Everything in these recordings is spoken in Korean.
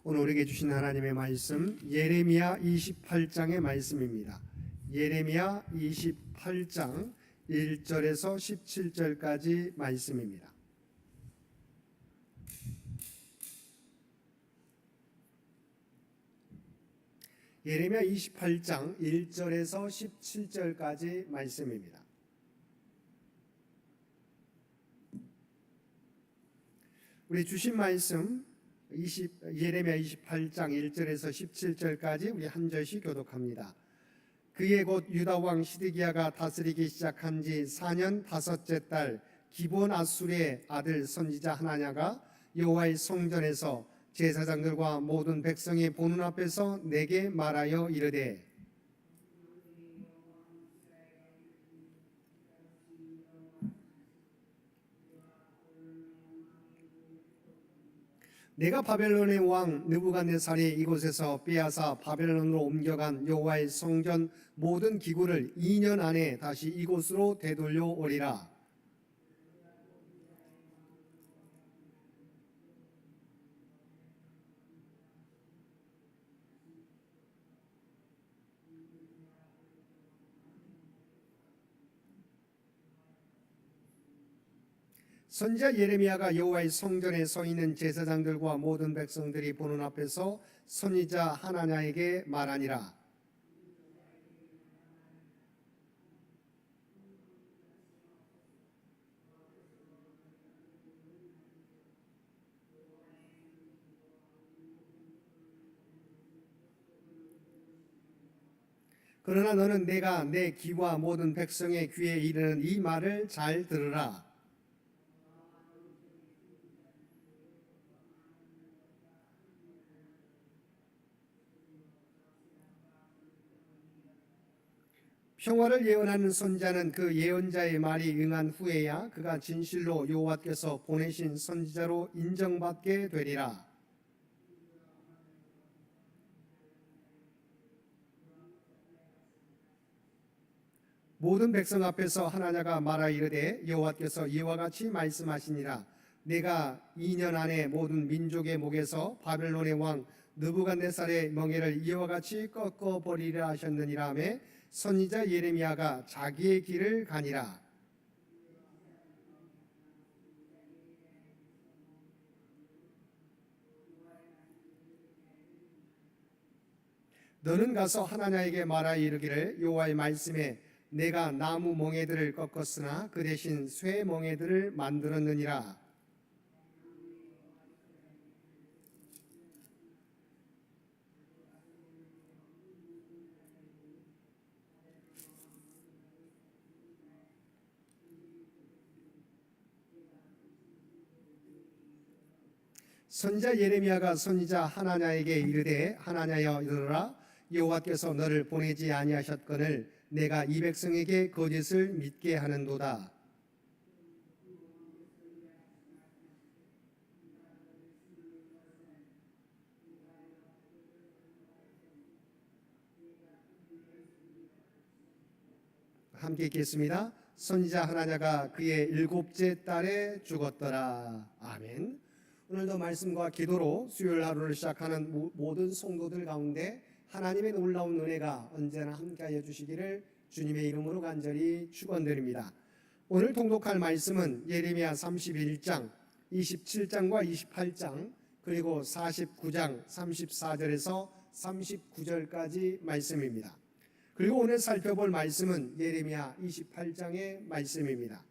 오늘 우리에게 주신 하나님의 말씀 예레미야 28장의 말씀입니다. 예레미야 28장 1절에서 17절까지 말씀입니다. 예레미야 28장 1절에서 17절까지 말씀입니다. 우리 주신 말씀 예레미야 28장 1절에서 17절까지 우리 한 절씩 교독합니다. 그의 곧 유다 왕 시드기야가 다스리기 시작한 지 4년 다섯째 달 기브온 아술의 아들 선지자 하나냐가 여호와의 성전에서 제사장들과 모든 백성이 보는 앞에서 내게 말하여 이르되 내가 바벨론의 왕 느부갓네살이 이곳에서 빼앗아 바벨론으로 옮겨간 여호와의 성전 모든 기구를 2년 안에 다시 이곳으로 되돌려 오리라. 선지자 예레미야가 여호와의 성전에 서 있는 제사장들과 모든 백성들이 보는 앞에서 선지자 하나냐에게 말하니라. 그러나 너는 내가 내 귀와 모든 백성의 귀에 이르는 이 말을 잘 들으라. 평화를 예언하는 선지자는 그 예언자의 말이 응한 후에야 그가 진실로 여호와께서 보내신 선지자로 인정받게 되리라. 모든 백성 앞에서 하나냐가 말하 이르되 여호와께서 이와 같이 말씀하시니라. 내가 2년 안에 모든 민족의 목에서 바벨론의 왕 느부갓네살의 멍에를 이와 같이 꺾어 버리리라 하셨느니라 하며 선지자 예레미야가 자기의 길을 가니라. 너는 가서 하나냐에게 말하 이르기를 여호와의 말씀에 내가 나무 멍에들을 꺾었으나 그 대신 쇠 멍에들을 만들었느니라. 선지자 예레미야가 선지자 하나냐에게 이르되 하나냐여 이르라. 여호와께서 너를 보내지 아니하셨거늘 내가 이 백성에게 거짓을 믿게 하는도다. 함께 읽겠습니다. 선지자 하나냐가 그의 7째 달에 죽었더라. 아멘. 오늘도 말씀과 기도로 수요일 하루를 시작하는 모든 성도들 가운데 하나님의 놀라운 은혜가 언제나 함께하여 주시기를 주님의 이름으로 간절히 축원드립니다. 오늘 통독할 말씀은 예레미야 31장, 27장과 28장 그리고 49장 34절에서 39절까지 말씀입니다. 그리고 오늘 살펴볼 말씀은 예레미야 28장의 말씀입니다.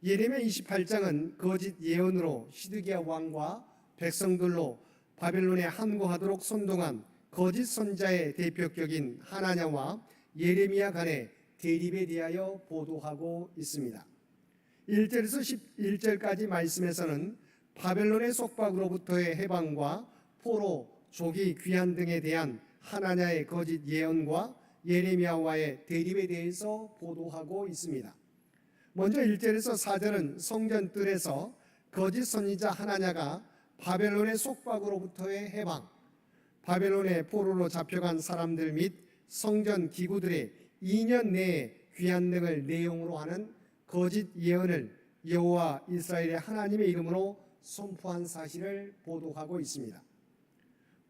예레미야 28장은 거짓 예언으로 시드기야 왕과 백성들로 바벨론에 항거하도록 선동한 거짓 선지자의 대표격인 하나냐와 예레미야 간의 대립에 대하여 보도하고 있습니다. 1절에서 11절까지 말씀에서는 바벨론의 속박으로부터의 해방과 포로, 조기, 귀환 등에 대한 하나냐의 거짓 예언과 예레미야와의 대립에 대해서 보도하고 있습니다. 먼저 1절에서 4절은 성전 뜰에서 거짓 선지자 하나냐가 바벨론의 속박으로부터의 해방, 바벨론의 포로로 잡혀간 사람들 및 성전 기구들의 2년 내에 귀환 등을 내용으로 하는 거짓 예언을 여호와 이스라엘의 하나님의 이름으로 선포한 사실을 보도하고 있습니다.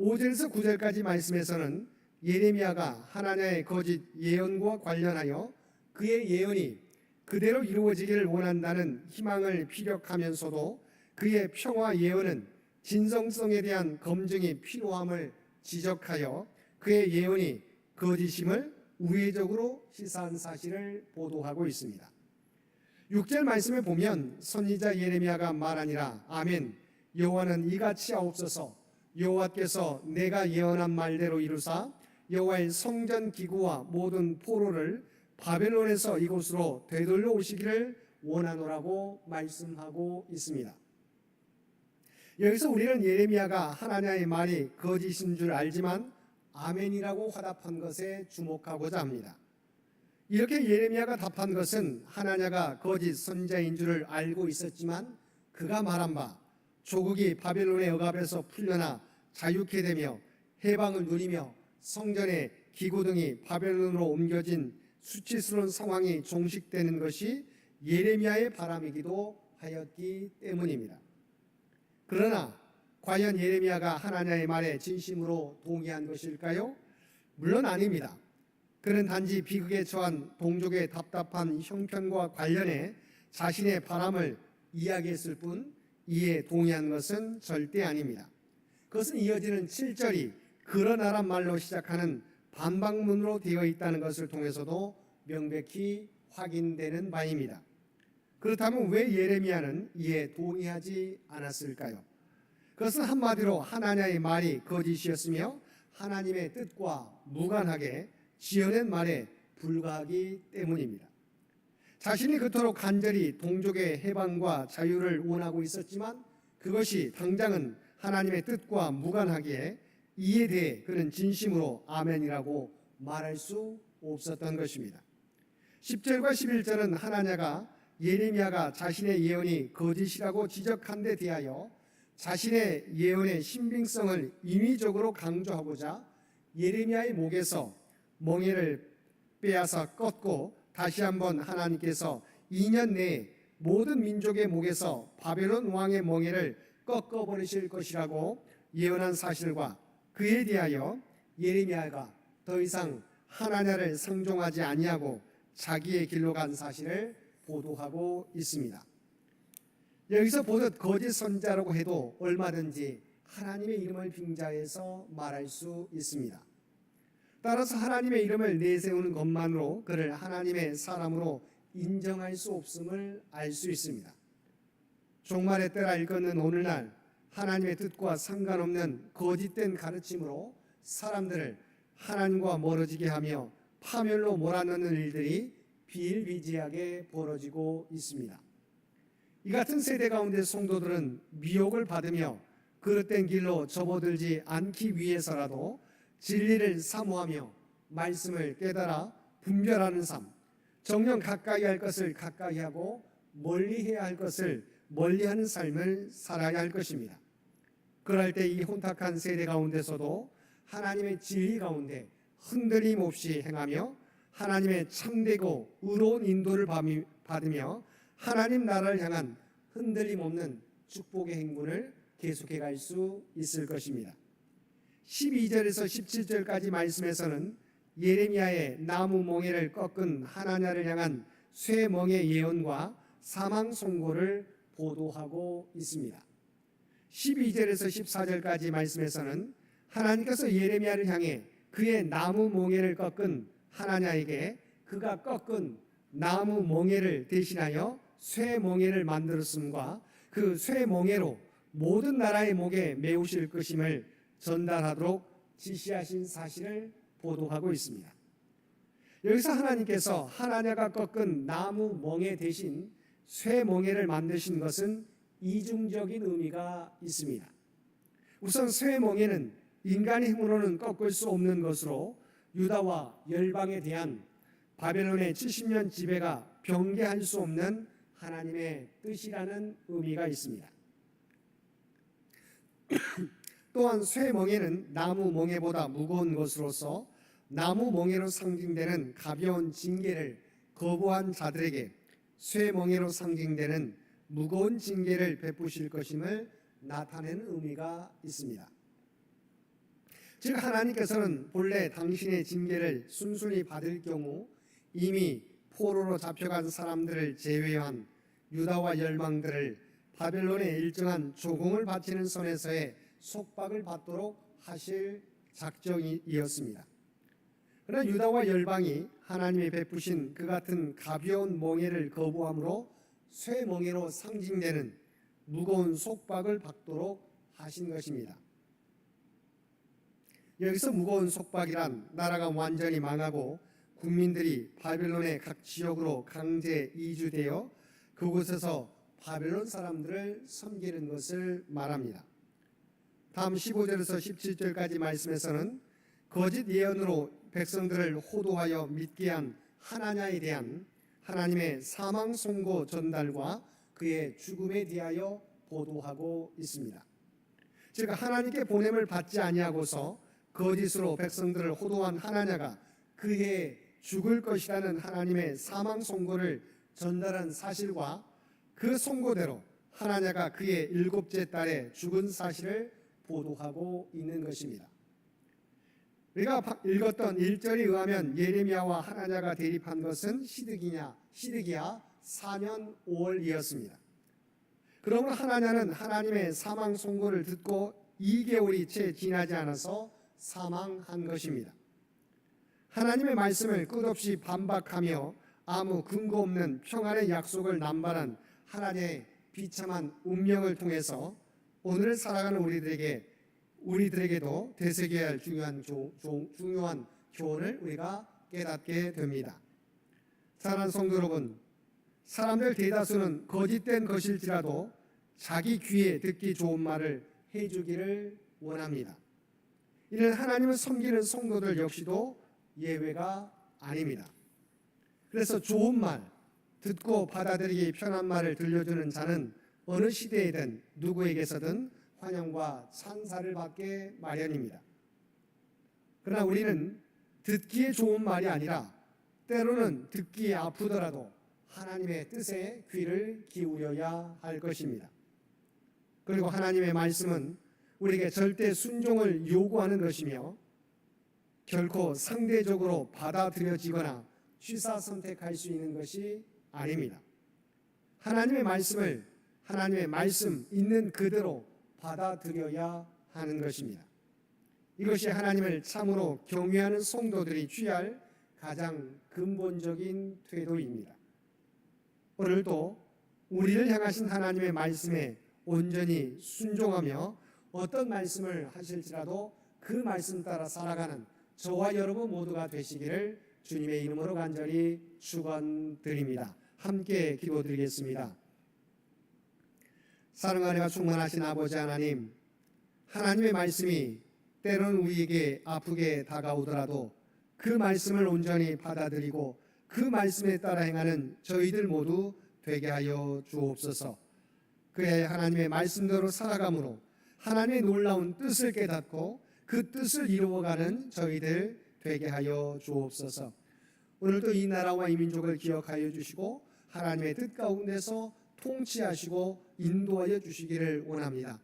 5절에서 9절까지 말씀에서는 예레미야가 하나냐의 거짓 예언과 관련하여 그의 예언이 그대로 이루어지기를 원한다는 희망을 피력하면서도 그의 평화 예언은 진정성에 대한 검증이 필요함을 지적하여 그의 예언이 거짓임을 우회적으로 시사한 사실을 보도하고 있습니다. 6절 말씀에 보면 선지자 예레미야가 말하니라 아멘 여호와는 이같이 하옵소서 여호와께서 내가 예언한 말대로 이루사 여호와의 성전 기구와 모든 포로를 바벨론에서 이곳으로 되돌려 오시기를 원하노라고 말씀하고 있습니다. 여기서 우리는 예레미야가 하나냐의 말이 거짓인 줄 알지만 아멘이라고 화답한 것에 주목하고자 합니다. 이렇게 예레미야가 답한 것은 하나냐가 거짓 선지자인 줄을 알고 있었지만 그가 말한 바 조국이 바벨론의 억압에서 풀려나 자유케 되며 해방을 누리며 성전의 기구 등이 바벨론으로 옮겨진 수치스러운 상황이 종식되는 것이 예레미야의 바람이기도 하였기 때문입니다. 그러나 과연 예레미야가 하나냐의 말에 진심으로 동의한 것일까요? 물론 아닙니다. 그는 단지 비극에 처한 동족의 답답한 형편과 관련해 자신의 바람을 이야기했을 뿐 이에 동의한 것은 절대 아닙니다. 그것은 이어지는 7절이 그러나란 말로 시작하는 반박문으로 되어 있다는 것을 통해서도 명백히 확인되는 바입니다. 그렇다면 왜 예레미야는 이에 동의하지 않았을까요? 그것은 한마디로 하나냐의 말이 거짓이었으며 하나님의 뜻과 무관하게 지어낸 말에 불과하기 때문입니다. 자신이 그토록 간절히 동족의 해방과 자유를 원하고 있었지만 그것이 당장은 하나님의 뜻과 무관하기에 이에 대해 그는 진심으로 아멘이라고 말할 수 없었던 것입니다. 10절과 11절은 하나냐가 예레미야가 자신의 예언이 거짓이라고 지적한 데 대하여 자신의 예언의 신빙성을 인위적으로 강조하고자 예레미야의 목에서 멍에를 빼앗아 껐고 다시 한번 하나님께서 2년 내에 모든 민족의 목에서 바벨론 왕의 멍에를 꺾어버리실 것이라고 예언한 사실과 그에 대하여 예레미야가 더 이상 하나냐를 상종하지 아니하고 자기의 길로 간 사실을 보도하고 있습니다. 여기서 보듯 거짓 선지자라고 해도 얼마든지 하나님의 이름을 빙자해서 말할 수 있습니다. 따라서 하나님의 이름을 내세우는 것만으로 그를 하나님의 사람으로 인정할 수 없음을 알 수 있습니다. 종말의 때라 일컫는 오늘날 하나님의 뜻과 상관없는 거짓된 가르침으로 사람들을 하나님과 멀어지게 하며 파멸로 몰아넣는 일들이 비일비재하게 벌어지고 있습니다. 이 같은 세대 가운데 성도들은 미혹을 받으며 그릇된 길로 접어들지 않기 위해서라도 진리를 사모하며 말씀을 깨달아 분별하는 삶, 정녕 가까이 할 것을 가까이 하고 멀리해야 할 것을 멀리하는 삶을 살아야 할 것입니다. 그럴 때 이 혼탁한 세대 가운데서도 하나님의 진리 가운데 흔들림 없이 행하며 하나님의 참되고 의로운 인도를 받으며 하나님 나라를 향한 흔들림 없는 축복의 행군을 계속해 갈 수 있을 것입니다. 12절에서 17절까지 말씀에서는 예레미야의 나무 멍에를 꺾은 하나냐를 향한 쇠 멍에 예언과 사망 선고를 보도하고 있습니다. 12절에서 14절까지 말씀에서는 하나님께서 예레미야를 향해 그의 나무 멍에를 꺾은 하나냐에게 그가 꺾은 나무 멍에를 대신하여 쇠 멍에를 만들었음과 그 쇠 멍에로 모든 나라의 목에 메우실 것임을 전달하도록 지시하신 사실을 보도하고 있습니다. 여기서 하나님께서 하나냐가 꺾은 나무 멍에 대신 쇠 멍에를 만드신 것은 이중적인 의미가 있습니다. 우선 쇠 멍에는 인간의 힘으로는 꺾을 수 없는 것으로 유다와 열방에 대한 바벨론의 70년 지배가 변개할 수 없는 하나님의 뜻이라는 의미가 있습니다. 또한 쇠 멍에는 나무 멍에보다 무거운 것으로서 나무 멍에로 상징되는 가벼운 징계를 거부한 자들에게 쇠 멍에로 상징되는 무거운 징계를 베푸실 것임을 나타내는 의미가 있습니다. 즉 하나님께서는 본래 당신의 징계를 순순히 받을 경우 이미 포로로 잡혀간 사람들을 제외한 유다와 열방들을 바벨론에 일정한 조공을 바치는 선에서의 속박을 받도록 하실 작정이었습니다. 그러나 유다와 열방이 하나님이 베푸신 그 같은 가벼운 멍에를 거부함으로 쇠멍에로 상징되는 무거운 속박을 받도록 하신 것입니다. 여기서 무거운 속박이란 나라가 완전히 망하고 국민들이 바벨론의 각 지역으로 강제 이주되어 그곳에서 바벨론 사람들을 섬기는 것을 말합니다. 다음 15절에서 17절까지 말씀에서는 거짓 예언으로 백성들을 호도하여 믿게 한 하나냐에 대한 하나님의 사망 선고 전달과 그의 죽음에 대하여 보도하고 있습니다. 즉 하나님께 보냄을 받지 아니하고서 거짓으로 백성들을 호도한 하나냐가 그의 죽을 것이라는 하나님의 사망 선고를 전달한 사실과 그 선고대로 하나냐가 그의 7째 딸에 죽은 사실을 보도하고 있는 것입니다. 우리가 읽었던 1절에 의하면 예레미야와 하나냐가 대립한 것은 시드기야 4년 5월이었습니다. 그러므로 하나냐는 하나님의 사망 선고를 듣고 2개월이 채 지나지 않아서 사망한 것입니다. 하나님의 말씀을 끝없이 반박하며 아무 근거 없는 평안의 약속을 남발한 하나님의 비참한 운명을 통해서 오늘을 살아가는 우리들에게도 되새겨야 할 중요한 교훈을 우리가 깨닫게 됩니다. 사랑하는 성도 여러분, 사람들 대다수는 거짓된 것일지라도 자기 귀에 듣기 좋은 말을 해주기를 원합니다. 이는 하나님을 섬기는 성도들 역시도 예외가 아닙니다. 그래서 좋은 말, 듣고 받아들이기 편한 말을 들려주는 자는 어느 시대에든 누구에게서든 환영과 찬사를 받게 마련입니다. 그러나 우리는 듣기에 좋은 말이 아니라 때로는 듣기에 아프더라도 하나님의 뜻에 귀를 기울여야 할 것입니다. 그리고 하나님의 말씀은 우리에게 절대 순종을 요구하는 것이며 결코 상대적으로 받아들여지거나 취사 선택할 수 있는 것이 아닙니다. 하나님의 말씀을 하나님의 말씀 있는 그대로 받아들여야 하는 것입니다. 이것이 하나님을 참으로 경외하는 성도들이 취할 가장 근본적인 태도입니다. 오늘도 우리를 향하신 하나님의 말씀에 온전히 순종하며 어떤 말씀을 하실지라도 그 말씀 따라 살아가는 저와 여러분 모두가 되시기를 주님의 이름으로 간절히 축원드립니다. 함께 기도드리겠습니다. 사랑과 은혜가 충만하신 아버지 하나님, 하나님의 말씀이 때로는 우리에게 아프게 다가오더라도 그 말씀을 온전히 받아들이고 그 말씀에 따라 행하는 저희들 모두 되게 하여 주옵소서. 그의 하나님의 말씀대로 살아감으로 하나님의 놀라운 뜻을 깨닫고 그 뜻을 이루어가는 저희들 되게 하여 주옵소서. 오늘도 이 나라와 이 민족을 기억하여 주시고 하나님의 뜻 가운데서 통치하시고 인도하여 주시기를 원합니다.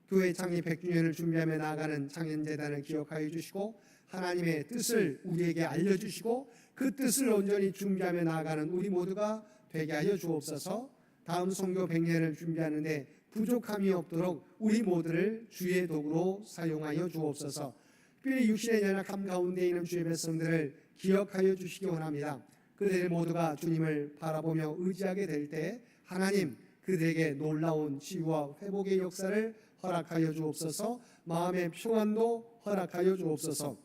교회 창립 100주년을 준비하며 나아가는 창현재단을 기억하여 주시고 하나님의 뜻을 우리에게 알려주시고 그 뜻을 온전히 준비하며 나아가는 우리 모두가 되게 하여 주옵소서. 다음 선교 100년을 준비하는데 부족함이 없도록 우리 모두를 주의 도구로 사용하여 주옵소서. 특별히 육신의 연약함 가운데 있는 주의 백성들을 기억하여 주시기 원합니다. 그들 모두가 주님을 바라보며 의지하게 될 때 하나님 그들에게 놀라운 치유와 회복의 역사를 허락하여 주옵소서. 마음의 평안도 허락하여 주옵소서.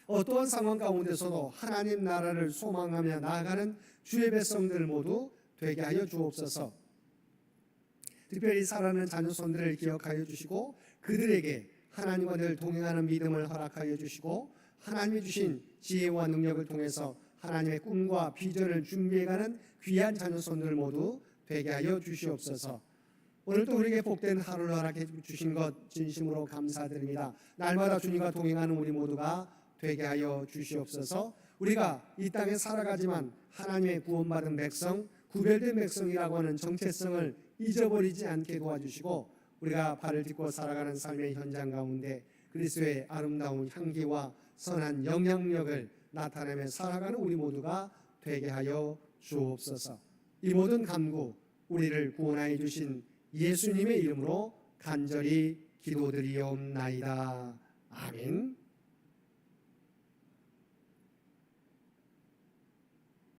어떠한 상황 가운데서도 하나님 나라를 소망하며 나아가는 주의 백성들 모두 되게 하여 주옵소서. 특별히 살아가는 자녀손들을 기억하여 주시고 그들에게 하나님과 늘 동행하는 믿음을 허락하여 주시고 하나님이 주신 지혜와 능력을 통해서 하나님의 꿈과 비전을 준비해가는 귀한 자녀손들 모두 되게 하여 주시옵소서. 오늘도 우리에게 복된 하루를 허락해 주신 것 진심으로 감사드립니다. 날마다 주님과 동행하는 우리 모두가 되게 하여 주시옵소서. 우리가 이 땅에 살아가지만 하나님의 구원받은 백성, 구별된 백성이라고 하는 정체성을 잊어버리지 않게 도와주시고 우리가 발을 딛고 살아가는 삶의 현장 가운데 그리스도의 아름다운 향기와 선한 영향력을 나타내며 살아가는 우리 모두가 되게 하여 주옵소서. 이 모든 간구 우리를 구원하여 주신 예수님의 이름으로 간절히 기도드리옵나이다. 아멘.